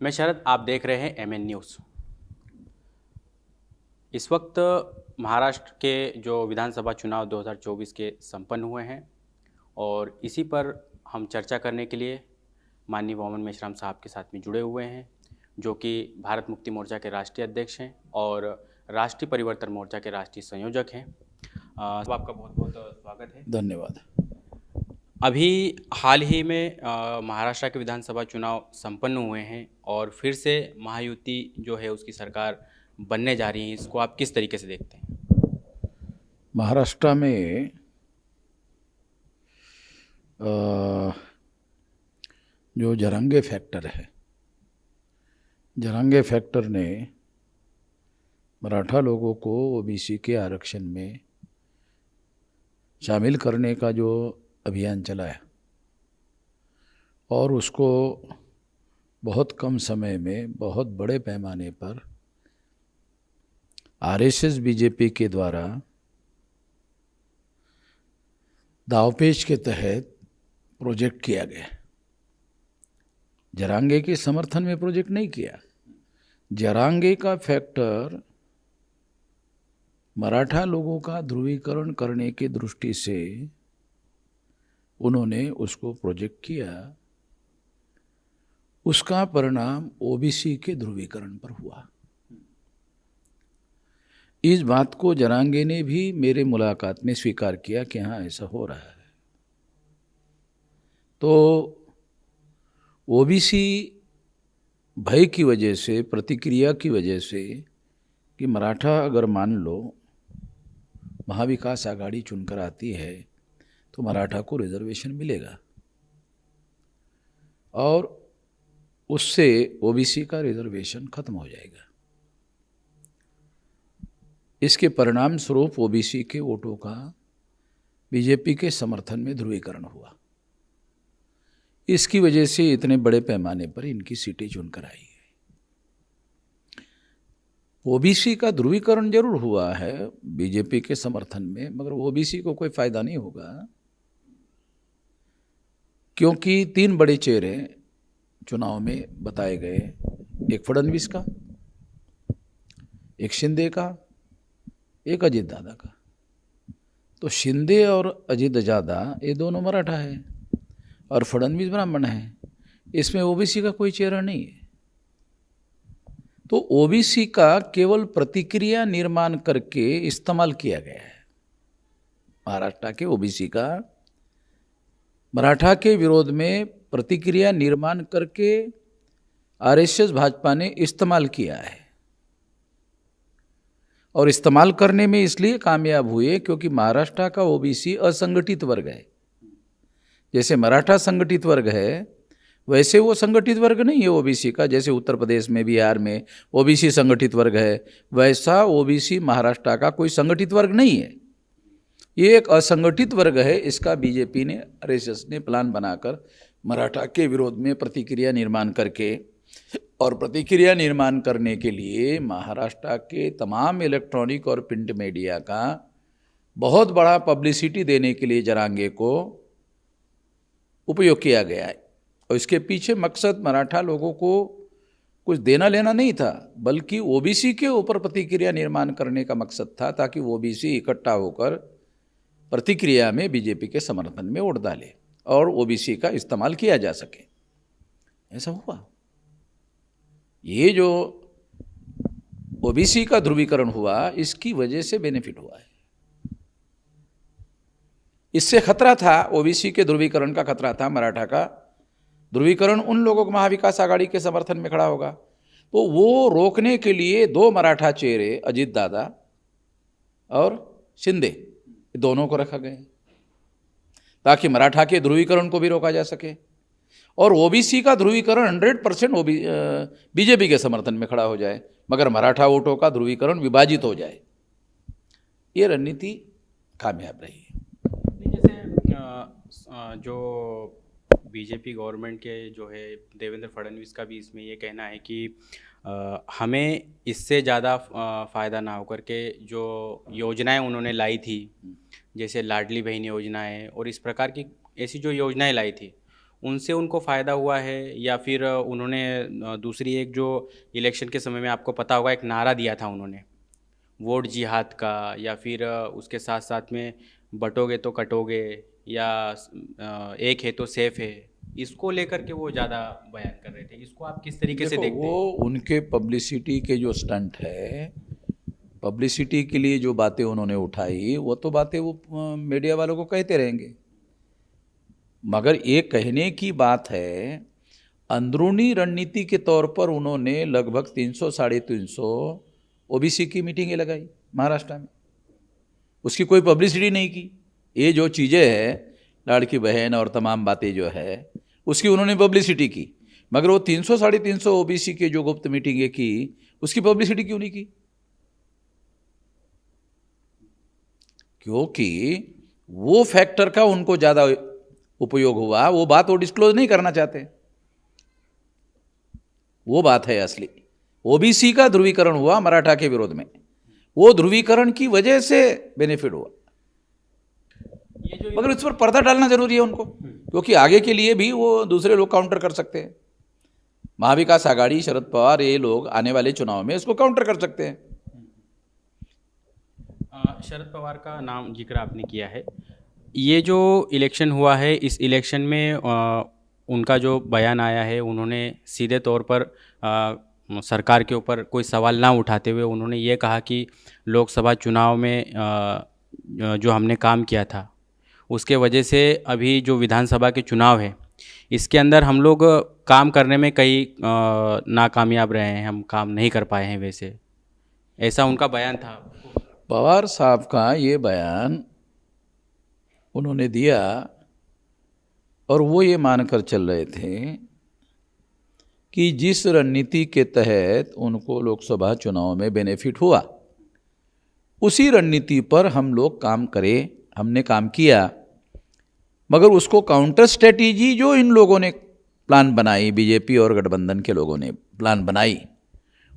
मैं शरद, आप देख रहे हैं एमएन न्यूज़। इस वक्त महाराष्ट्र के जो विधानसभा चुनाव 2024 के संपन्न हुए हैं और इसी पर हम चर्चा करने के लिए माननीय वामन मेश्राम साहब के साथ में जुड़े हुए हैं, जो कि भारत मुक्ति मोर्चा के राष्ट्रीय अध्यक्ष हैं और राष्ट्रीय परिवर्तन मोर्चा के राष्ट्रीय संयोजक हैं। आपका बहुत बहुत स्वागत है। धन्यवाद। अभी हाल ही में महाराष्ट्र के विधानसभा चुनाव संपन्न हुए हैं और फिर से महायुति जो है उसकी सरकार बनने जा रही है। इसको आप किस तरीके से देखते हैं? महाराष्ट्र में जो जरांगे फैक्टर है, जरांगे फैक्टर ने मराठा लोगों को ओबीसी के आरक्षण में शामिल करने का जो अभियान चलाया और उसको बहुत कम समय में बहुत बड़े पैमाने पर आरएसएस बीजेपी के द्वारा दावपेच के तहत प्रोजेक्ट किया गया। जरांगे के समर्थन में प्रोजेक्ट नहीं किया। जरांगे का फैक्टर मराठा लोगों का ध्रुवीकरण करने की दृष्टि से उन्होंने उसको प्रोजेक्ट किया। उसका परिणाम ओबीसी के ध्रुवीकरण पर हुआ। इस बात को जरांगे ने भी मेरे मुलाकात में स्वीकार किया कि हाँ, ऐसा हो रहा है। तो ओबीसी भय की वजह से, प्रतिक्रिया की वजह से कि मराठा अगर मान लो महाविकास आघाड़ी चुनकर आती है तो मराठा को रिजर्वेशन मिलेगा और उससे ओबीसी का रिजर्वेशन खत्म हो जाएगा। इसके परिणाम स्वरूप ओबीसी के वोटों का बीजेपी के समर्थन में ध्रुवीकरण हुआ। इसकी वजह से इतने बड़े पैमाने पर इनकी सीटें चुनकर आई है। ओबीसी का ध्रुवीकरण जरूर हुआ है बीजेपी के समर्थन में, मगर ओबीसी को कोई फायदा नहीं होगा, क्योंकि तीन बड़े चेहरे चुनाव में बताए गए, एक फडणवीस का, एक शिंदे का, एक अजीत दादा का। तो शिंदे और अजीत दादा ये दोनों मराठा है और फडणवीस ब्राह्मण है। इसमें ओबीसी का कोई चेहरा नहीं है। तो ओबीसी का केवल प्रतिक्रिया निर्माण करके इस्तेमाल किया गया है। महाराष्ट्र के ओबीसी का मराठा के विरोध में प्रतिक्रिया निर्माण करके आरएसएस भाजपा ने इस्तेमाल किया है और इस्तेमाल करने में इसलिए कामयाब हुए क्योंकि महाराष्ट्र का ओबीसी असंगठित वर्ग है। जैसे मराठा संगठित वर्ग है वैसे वो संगठित वर्ग नहीं है ओबीसी का। जैसे उत्तर प्रदेश में, बिहार में ओबीसी संगठित वर्ग है, वैसा ओबीसी महाराष्ट्र का कोई संगठित वर्ग नहीं है। ये एक असंगठित वर्ग है। इसका बीजेपी ने, आरएसएस ने प्लान बनाकर मराठा के विरोध में प्रतिक्रिया निर्माण करके, और प्रतिक्रिया निर्माण करने के लिए महाराष्ट्र के तमाम इलेक्ट्रॉनिक और प्रिंट मीडिया का बहुत बड़ा पब्लिसिटी देने के लिए जरांगे को उपयोग किया गया है। और इसके पीछे मकसद मराठा लोगों को कुछ देना लेना नहीं था, बल्कि ओबीसी के ऊपर प्रतिक्रिया निर्माण करने का मकसद था, ताकि ओबीसी इकट्ठा होकर प्रतिक्रिया में बीजेपी के समर्थन में वोट डाले और ओबीसी का इस्तेमाल किया जा सके। ऐसा हुआ। ये जो ओबीसी का ध्रुवीकरण हुआ, इसकी वजह से बेनिफिट हुआ है। इससे खतरा था, ओबीसी के ध्रुवीकरण का खतरा था। मराठा का ध्रुवीकरण उन लोगों को महाविकास आघाड़ी के समर्थन में खड़ा होगा, तो वो रोकने के लिए दो मराठा चेहरे, अजीत दादा और शिंदे, दोनों को रखा गया ताकि मराठा के ध्रुवीकरण को भी रोका जा सके और ओबीसी का ध्रुवीकरण 100% बीजेपी के समर्थन में खड़ा हो जाए, मगर मराठा वोटों का ध्रुवीकरण विभाजित हो जाए। ये रणनीति कामयाब रही है। जैसे जो बीजेपी गवर्नमेंट के जो है देवेंद्र फडणवीस का भी इसमें ये कहना है कि हमें इससे ज़्यादा फ़ायदा ना होकर के जो योजनाएं उन्होंने लाई थी, जैसे लाडली बहन योजना है और इस प्रकार की ऐसी जो योजनाएं लाई थी, उनसे उनको फ़ायदा हुआ है, या फिर उन्होंने दूसरी एक जो इलेक्शन के समय में आपको पता होगा एक नारा दिया था उन्होंने, वोट जिहाद का, या फिर उसके साथ साथ में बटोगे तो कटोगे, या एक है तो सेफ है, इसको लेकर के वो ज़्यादा बयान कर रहे थे। इसको आप किस तरीके से देखते वो उनके पब्लिसिटी के जो स्टंट है, पब्लिसिटी के लिए जो बातें उन्होंने उठाई, वो तो बातें वो मीडिया वालों को कहते रहेंगे, मगर ये कहने की बात है अंदरूनी रणनीति के तौर पर उन्होंने लगभग 300 साढ़े 300 ओबीसी की मीटिंगें लगाई महाराष्ट्र में, उसकी कोई पब्लिसिटी नहीं की। ये जो चीज़ें हैं, लाड़की बहन और तमाम बातें जो है, उसकी उन्होंने पब्लिसिटी की, मगर वो 300 साढ़े 300 ओबीसी के जो गुप्त मीटिंगें की, उसकी पब्लिसिटी क्यों नहीं की? क्योंकि वो फैक्टर का उनको ज़्यादा उपयोग हुआ, वो बात वो डिस्क्लोज नहीं करना चाहते। वो बात है असली। ओबीसी का ध्रुवीकरण हुआ मराठा के विरोध में, वो ध्रुवीकरण की वजह से बेनिफिट हुआ, मगर उस पर पर्दा डालना जरूरी है उनको, क्योंकि आगे के लिए भी वो दूसरे लोग काउंटर कर सकते हैं। महाविकास आघाड़ी, शरद पवार, ये लोग आने वाले चुनाव में इसको काउंटर कर सकते हैं। शरद पवार का नाम जिक्र आपने किया है, ये जो इलेक्शन हुआ है, इस इलेक्शन में उनका जो बयान आया है, उन्होंने सीधे तौर पर सरकार के ऊपर कोई सवाल ना उठाते हुए उन्होंने ये कहा कि लोकसभा चुनाव में जो हमने काम किया था उसके वजह से अभी जो विधानसभा के चुनाव है इसके अंदर हम लोग काम करने में कई नाकामयाब रहे हैं, हम काम नहीं कर पाए हैं वैसे, ऐसा उनका बयान था। पवार साहब का ये बयान उन्होंने दिया और वो ये मानकर चल रहे थे कि जिस रणनीति के तहत उनको लोकसभा चुनाव में बेनिफिट हुआ, उसी रणनीति पर हम लोग काम करें, हमने काम किया, मगर उसको काउंटर स्ट्रेटेजी जो इन लोगों ने प्लान बनाई, बीजेपी और गठबंधन के लोगों ने प्लान बनाई,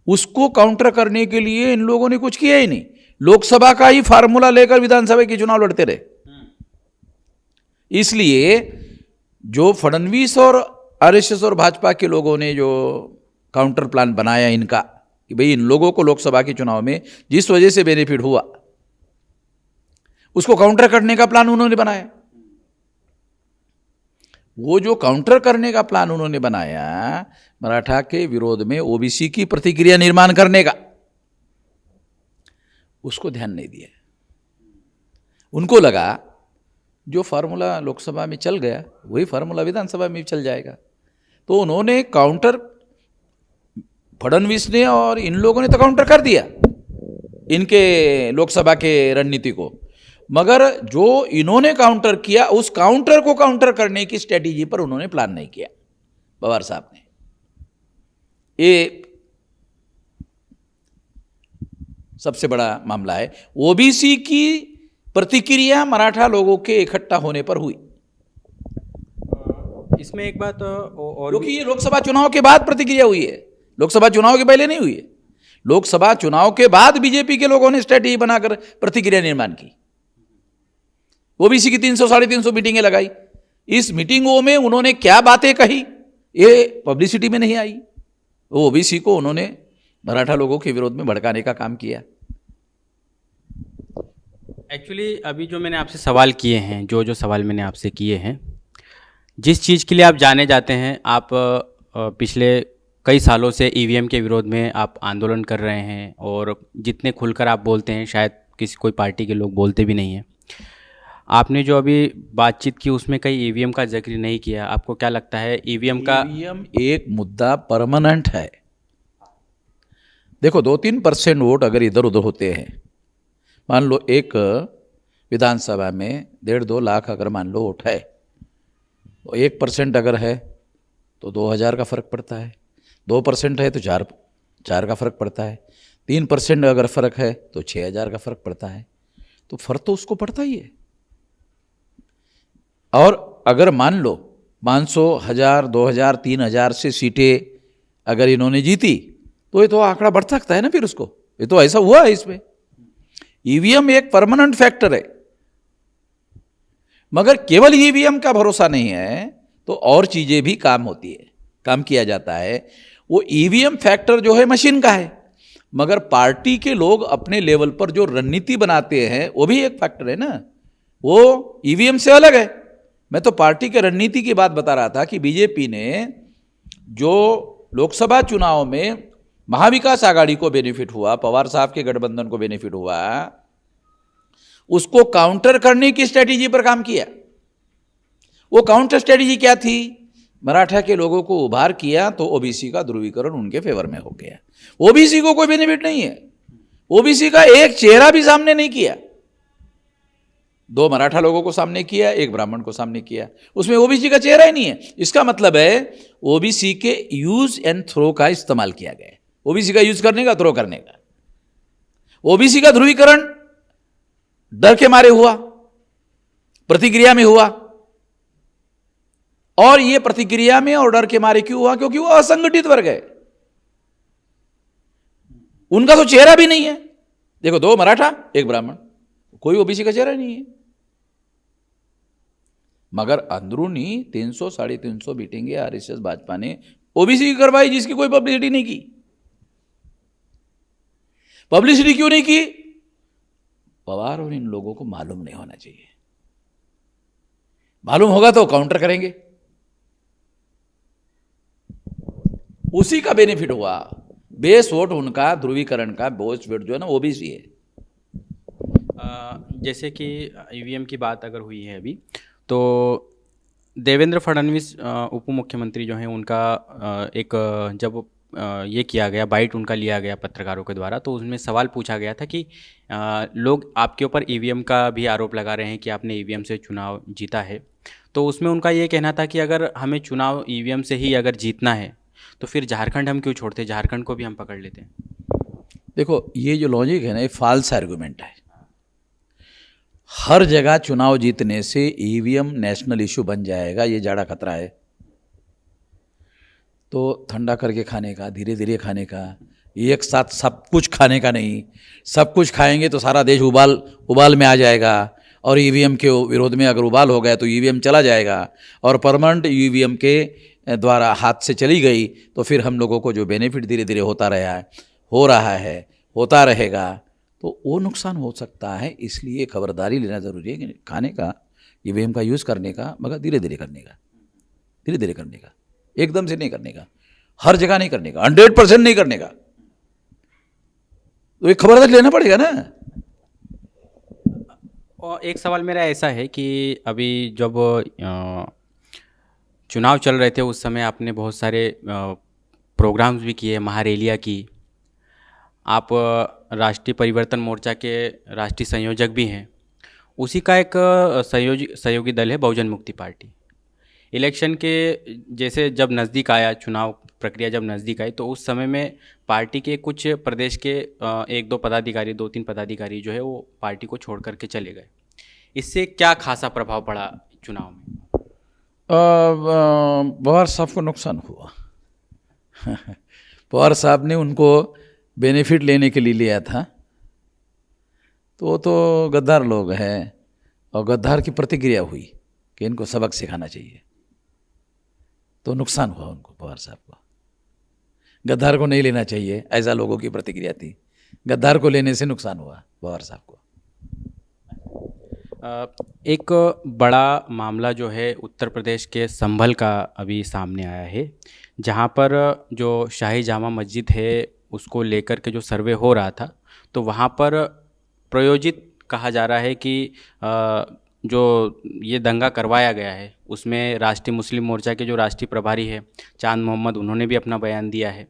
उसको काउंटर करने के लिए इन लोगों ने कुछ किया ही नहीं। लोकसभा का ही फार्मूला लेकर विधानसभा के चुनाव लड़ते रहे। इसलिए जो फडणवीस और आरएसएस और भाजपा के लोगों ने जो काउंटर प्लान बनाया इनका कि भाई इन लोगों को लोकसभा के चुनाव में जिस वजह से बेनिफिट हुआ, उसको काउंटर करने का प्लान उन्होंने बनाया। वो जो काउंटर करने का प्लान उन्होंने बनाया, मराठा के विरोध में ओबीसी की प्रतिक्रिया निर्माण करने का, उसको ध्यान नहीं दिया। उनको लगा जो फार्मूला लोकसभा में चल गया वही फार्मूला विधानसभा में भी चल जाएगा, तो उन्होंने काउंटर, फडणवीस ने और इन लोगों ने तो काउंटर कर दिया इनके लोकसभा के रणनीति को, मगर जो इन्होंने काउंटर किया उस काउंटर को काउंटर करने की स्ट्रेटेजी पर उन्होंने प्लान नहीं किया पवार साहब ने। ये सबसे बड़ा मामला है। ओबीसी की प्रतिक्रिया मराठा लोगों के इकट्ठा होने पर हुई। इसमें एक बात और, क्योंकि ये लोकसभा चुनाव के बाद प्रतिक्रिया हुई है, लोकसभा चुनाव के पहले नहीं हुई है। लोकसभा चुनाव के बाद बीजेपी के लोगों ने स्ट्रेटेजी बनाकर प्रतिक्रिया निर्माण की। ओबीसी की 300 साढ़े 300 मीटिंगें लगाई। इस मीटिंगों में उन्होंने क्या बातें कही ये पब्लिसिटी में नहीं आई। वो ओबीसी को उन्होंने मराठा लोगों के विरोध में भड़काने का काम किया। एक्चुअली अभी जो मैंने आपसे सवाल किए हैं, जो सवाल मैंने आपसे किए हैं, जिस चीज़ के लिए आप जाने जाते हैं, आप पिछले कई सालों से ईवीएम के विरोध में आप आंदोलन कर रहे हैं, और जितने खुलकर आप बोलते हैं शायद कोई पार्टी के लोग बोलते भी नहीं हैं। आपने जो अभी बातचीत की उसमें कहीं ईवीएम का जिक्र नहीं किया। आपको क्या लगता है ईवीएम एक मुद्दा परमानेंट है। देखो 2-3% वोट अगर इधर उधर होते हैं, मान लो एक विधानसभा में 1.5-2 लाख अगर मान लो वोट है, तो 1% अगर है तो 2000 का फर्क पड़ता है, 2% है तो 4 का फर्क पड़ता है, 3% अगर फर्क है तो 6000 का फर्क पड़ता है। तो फर्क तो उसको पड़ता ही है। और अगर मान लो 500, 1000, 2000, 3000 से सीटें अगर इन्होंने जीती तो ये तो आंकड़ा बढ़ सकता है ना फिर उसको। ये तो ऐसा हुआ है इसमें। ईवीएम एक परमानेंट फैक्टर है, मगर केवल ईवीएम का भरोसा नहीं है, तो और चीज़ें भी काम होती है, काम किया जाता है। वो ईवीएम फैक्टर जो है मशीन का है, मगर पार्टी के लोग अपने लेवल पर जो रणनीति बनाते हैं वो भी एक फैक्टर है ना, वो ईवीएम से अलग है। मैं तो पार्टी के रणनीति की बात बता रहा था कि बीजेपी ने जो लोकसभा चुनाव में महाविकास आघाड़ी को बेनिफिट हुआ, पवार साहब के गठबंधन को बेनिफिट हुआ, उसको काउंटर करने की स्ट्रेटेजी पर काम किया। वो काउंटर स्ट्रेटेजी क्या थी? मराठा के लोगों को उभार किया तो ओबीसी का ध्रुवीकरण उनके फेवर में हो गया। ओबीसी को कोई बेनिफिट नहीं है, ओबीसी का एक चेहरा भी सामने नहीं किया। 2 मराठा लोगों को सामने किया, 1 ब्राह्मण को सामने किया, उसमें ओबीसी का चेहरा ही नहीं है। इसका मतलब है ओबीसी के यूज एंड थ्रो का इस्तेमाल किया गया, ओबीसी का यूज करने का, थ्रो करने का। ओबीसी का ध्रुवीकरण डर के मारे हुआ, प्रतिक्रिया में हुआ, और ये प्रतिक्रिया में और डर के मारे क्यों हुआ? क्योंकि वो असंगठित वर्ग है, उनका तो चेहरा भी नहीं है। देखो, 2 मराठा 1 ब्राह्मण, कोई ओबीसी का चेहरा नहीं है। मगर अंदरूनी 300 350 मीटिंगें आरएसएस भाजपा ने ओबीसी की करवाई, जिसकी कोई पब्लिसिटी नहीं की। पब्लिसिटी क्यों नहीं की? पवार और इन लोगों को मालूम नहीं होना चाहिए, मालूम होगा तो काउंटर करेंगे। उसी का बेनिफिट हुआ, बेस वोट उनका, ध्रुवीकरण का बेस वोट जो है ना ओबीसी है। जैसे कि ईवीएम की बात अगर हुई है अभी, तो देवेंद्र फडणवीस उप मुख्यमंत्री जो हैं, उनका एक जब ये किया गया, बाइट उनका लिया गया पत्रकारों के द्वारा, तो उसमें सवाल पूछा गया था कि लोग आपके ऊपर ईवीएम का भी आरोप लगा रहे हैं कि आपने ईवीएम से चुनाव जीता है। तो उसमें उनका ये कहना था कि अगर हमें चुनाव ईवीएम से ही अगर जीतना है तो फिर झारखंड हम क्यों छोड़ते, झारखंड को भी हम पकड़ लेते हैं। देखो, ये जो लॉजिक है ना, ये फॉल्स आर्गुमेंट है। हर जगह चुनाव जीतने से ईवीएम नेशनल इशू बन जाएगा, ये जाड़ा खतरा है। तो ठंडा करके खाने का, धीरे धीरे खाने का, एक साथ सब कुछ खाने का नहीं। सब कुछ खाएंगे तो सारा देश उबाल में आ जाएगा, और ईवीएम के विरोध में अगर उबाल हो गया तो ईवीएम चला जाएगा, और परमानेंट ईवीएम के द्वारा हाथ से चली गई तो फिर हम लोगों को जो बेनिफिट धीरे धीरे होता रहा है, होता रहेगा, तो वो नुकसान हो सकता है। इसलिए खबरदारी लेना ज़रूरी है कि खाने का, ईवीएम का यूज़ करने का, मगर धीरे धीरे करने का, धीरे धीरे करने का, एकदम से नहीं करने का, हर जगह नहीं करने का, 100% नहीं करने का। तो एक खबरदारी लेना पड़ेगा ना। और एक सवाल मेरा ऐसा है कि अभी जब चुनाव चल रहे थे उस समय आपने बहुत सारे प्रोग्राम्स भी किए, महारैलियाँ की। आप राष्ट्रीय परिवर्तन मोर्चा के राष्ट्रीय संयोजक भी हैं। उसी का एक सहयोगी दल है बहुजन मुक्ति पार्टी। इलेक्शन के जैसे जब नज़दीक आया, चुनाव प्रक्रिया जब नज़दीक आई, तो उस समय में पार्टी के कुछ प्रदेश के 1-2 पदाधिकारी, 2-3 पदाधिकारी जो है वो पार्टी को छोड़ करके चले गए। इससे क्या खासा प्रभाव पड़ा चुनाव में? पवार साहब को नुकसान हुआ। पवार साहब ने उनको बेनिफिट लेने के लिए लिया था, तो वो तो गद्दार लोग हैं, और गद्दार की प्रतिक्रिया हुई कि इनको सबक सिखाना चाहिए, तो नुकसान हुआ उनको, पवार साहब को। गद्दार को नहीं लेना चाहिए, ऐसा लोगों की प्रतिक्रिया थी। गद्दार को लेने से नुकसान हुआ पवार साहब को। एक बड़ा मामला जो है उत्तर प्रदेश के संभल का अभी सामने आया है, जहां पर जो शाही जामा मस्जिद है उसको लेकर के जो सर्वे हो रहा था, तो वहां पर प्रायोजित कहा जा रहा है कि जो ये दंगा करवाया गया है उसमें राष्ट्रीय मुस्लिम मोर्चा के जो राष्ट्रीय प्रभारी है चांद मोहम्मद, उन्होंने भी अपना बयान दिया है।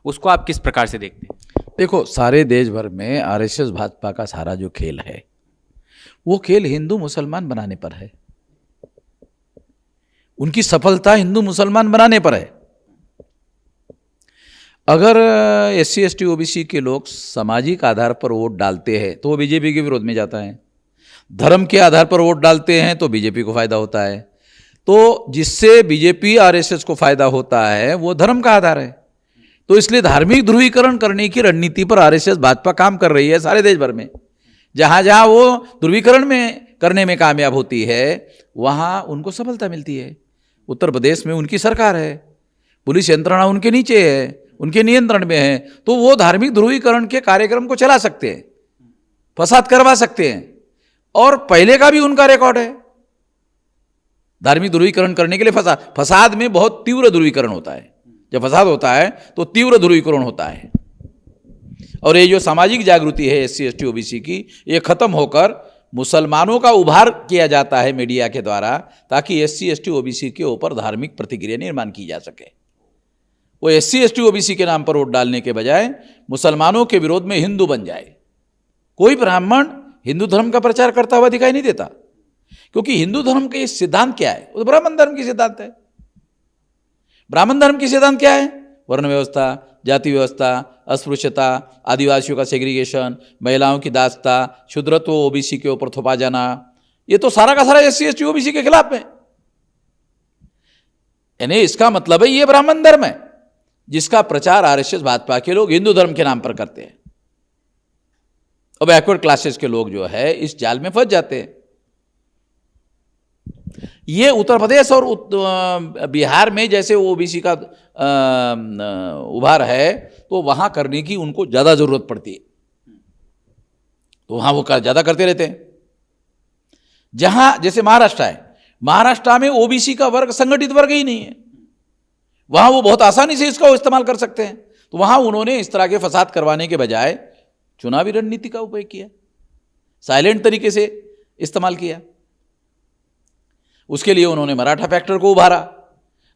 उसको आप किस प्रकार से देखते हैं? देखो, सारे देश भर में आरएसएस भाजपा का सारा जो खेल है, वो खेल हिंदू मुसलमान बनाने पर है। उनकी सफलता हिंदू मुसलमान बनाने पर है। अगर SC ST OBC के लोग सामाजिक आधार पर वोट डालते हैं तो वो बीजेपी के विरोध में जाता है, धर्म के आधार पर वोट डालते हैं तो बीजेपी को फायदा होता है। तो जिससे बीजेपी RSS को फायदा होता है वो धर्म का आधार है। तो इसलिए धार्मिक ध्रुवीकरण करने की रणनीति पर RSS भाजपा काम कर रही है सारे देश भर में। जहाँ जहाँ वो ध्रुवीकरण में करने में कामयाब होती है वहाँ उनको सफलता मिलती है। उत्तर प्रदेश में उनकी सरकार है, पुलिस यंत्रणा उनके नीचे है, उनके नियंत्रण में है, तो वो धार्मिक ध्रुवीकरण के कार्यक्रम को चला सकते हैं, फसाद करवा सकते हैं। और पहले का भी उनका रिकॉर्ड है धार्मिक ध्रुवीकरण करने के लिए। फसाद में बहुत तीव्र ध्रुवीकरण होता है, जब फसाद होता है तो तीव्र ध्रुवीकरण होता है। और ये जो सामाजिक जागृति है SC ST OBC की, ये खत्म होकर मुसलमानों का उभार किया जाता है मीडिया के द्वारा, ताकि SC ST OBC के ऊपर धार्मिक प्रतिक्रिया निर्माण की जा सके। वो SC ST OBC के नाम पर वोट डालने के बजाय मुसलमानों के विरोध में हिंदू बन जाए। कोई ब्राह्मण हिंदू धर्म का प्रचार करता हुआ दिखाई नहीं देता, क्योंकि हिंदू धर्म के सिद्धांत क्या है? वो तो ब्राह्मण धर्म की सिद्धांत है। ब्राह्मण धर्म की सिद्धांत क्या है? वर्ण व्यवस्था, जाति व्यवस्था, अस्पृश्यता, आदिवासियों का सेग्रीगेशन, महिलाओं की दासता, शूद्रत्व OBC के ऊपर थोपा जाना, ये तो सारा का सारा SC ST OBC के खिलाफ है। यानी इसका मतलब है ये ब्राह्मण धर्म है, जिसका प्रचार RSS भाजपा के लोग हिंदू धर्म के नाम पर करते हैं। और बैकवर्ड क्लासेस के लोग जो है इस जाल में फंस जाते हैं। ये उत्तर प्रदेश और बिहार में जैसे OBC का उभार है, तो वहां करने की उनको ज्यादा जरूरत पड़ती है, तो वहां वो ज्यादा करते रहते हैं। जहां जैसे महाराष्ट्र है, महाराष्ट्र में OBC का वर्ग संगठित वर्ग ही नहीं है, वहां वो बहुत आसानी से इसका इस्तेमाल कर सकते हैं। तो वहां उन्होंने इस तरह के फसाद करवाने के बजाय चुनावी रणनीति का उपयोग किया, साइलेंट तरीके से इस्तेमाल किया। उसके लिए उन्होंने मराठा फैक्टर को उभारा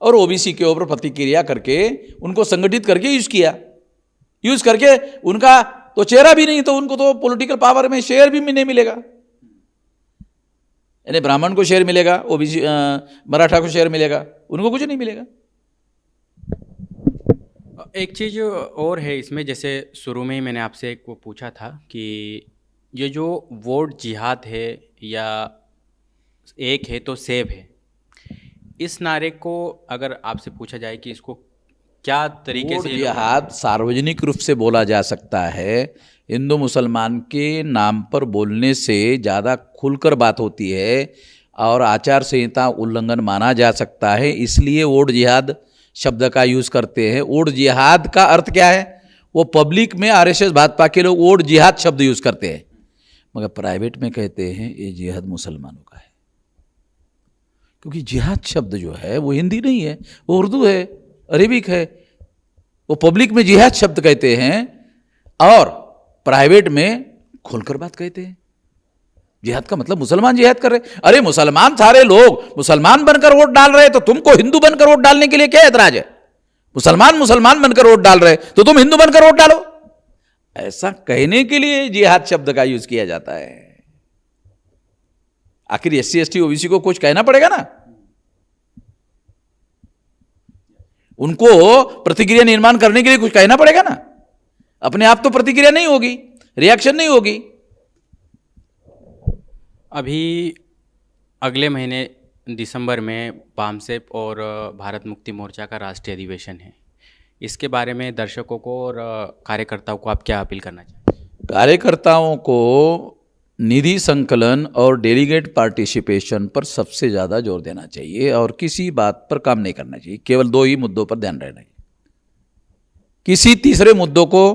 और OBC के ऊपर प्रतिक्रिया करके उनको संगठित करके यूज करके उनका तो चेहरा भी नहीं, तो उनको तो पॉलिटिकल पावर में शेयर भी नहीं मिलेगा। यानी ब्राह्मण को शेयर मिलेगा, OBC मराठा को शेयर मिलेगा, उनको कुछ नहीं मिलेगा। एक चीज़ और है इसमें, जैसे शुरू में ही मैंने आपसे एक वो पूछा था कि ये जो वोट जिहाद है या एक है तो सेब है, इस नारे को अगर आपसे पूछा जाए कि इसको क्या तरीके से जिहाद सार्वजनिक रूप से बोला जा सकता है, हिंदू मुसलमान के नाम पर बोलने से ज़्यादा खुलकर बात होती है और आचार संहिता उल्लंघन माना जा सकता है, इसलिए वोट जिहाद शब्द का यूज़ करते हैं। वोट जिहाद का अर्थ क्या है? वो पब्लिक में RSS भाजपा के लोग वोट जिहाद शब्द यूज़ करते हैं, मगर प्राइवेट में कहते हैं ये जिहाद मुसलमानों का है, क्योंकि जिहाद शब्द जो है वो हिंदी नहीं है, वो उर्दू है, अरेबिक है। वो पब्लिक में जिहाद शब्द कहते हैं और प्राइवेट में खोलकर बात कहते हैं। जिहाद का मतलब मुसलमान जिहाद कर रहे। अरे मुसलमान सारे लोग मुसलमान बनकर वोट डाल रहे, तो तुमको हिंदू बनकर वोट डालने के लिए क्या ऐतराज है? मुसलमान बनकर वोट डाल रहे, तो तुम हिंदू बनकर वोट डालो। ऐसा कहने के लिए जिहाद शब्द का यूज किया जाता है। आखिर SC ST OBC को कुछ कहना पड़ेगा ना, उनको प्रतिक्रिया निर्माण करने के लिए कुछ कहना पड़ेगा ना। अपने आप तो प्रतिक्रिया नहीं होगी, रिएक्शन नहीं होगी। अभी अगले महीने दिसंबर में बामसेप और भारत मुक्ति मोर्चा का राष्ट्रीय अधिवेशन है, इसके बारे में दर्शकों को और कार्यकर्ताओं को आप क्या अपील करना चाहेंगे? कार्यकर्ताओं को निधि संकलन और डेलीगेट पार्टिसिपेशन पर सबसे ज़्यादा जोर देना चाहिए और किसी बात पर काम नहीं करना चाहिए। केवल 2 ही मुद्दों पर ध्यान रहना चाहिए, किसी तीसरे मुद्दों को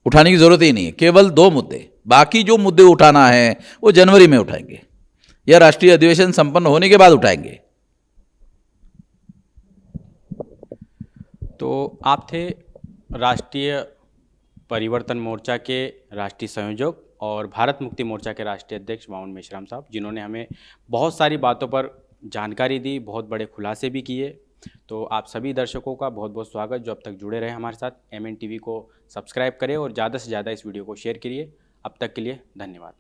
उठाने की जरूरत ही नहीं है। केवल 2 मुद्दे, बाकी जो मुद्दे उठाना है वो जनवरी में उठाएंगे या राष्ट्रीय अधिवेशन संपन्न होने के बाद उठाएंगे। तो आप थे राष्ट्रीय परिवर्तन मोर्चा के राष्ट्रीय संयोजक और भारत मुक्ति मोर्चा के राष्ट्रीय अध्यक्ष वामन मेश्राम साहब, जिन्होंने हमें बहुत सारी बातों पर जानकारी दी, बहुत बड़े खुलासे भी किए। तो आप सभी दर्शकों का बहुत बहुत स्वागत जो अब तक जुड़े रहे हमारे साथ। MN TV को सब्सक्राइब करें और ज़्यादा से ज़्यादा इस वीडियो को शेयर करिए। अब तक के लिए धन्यवाद।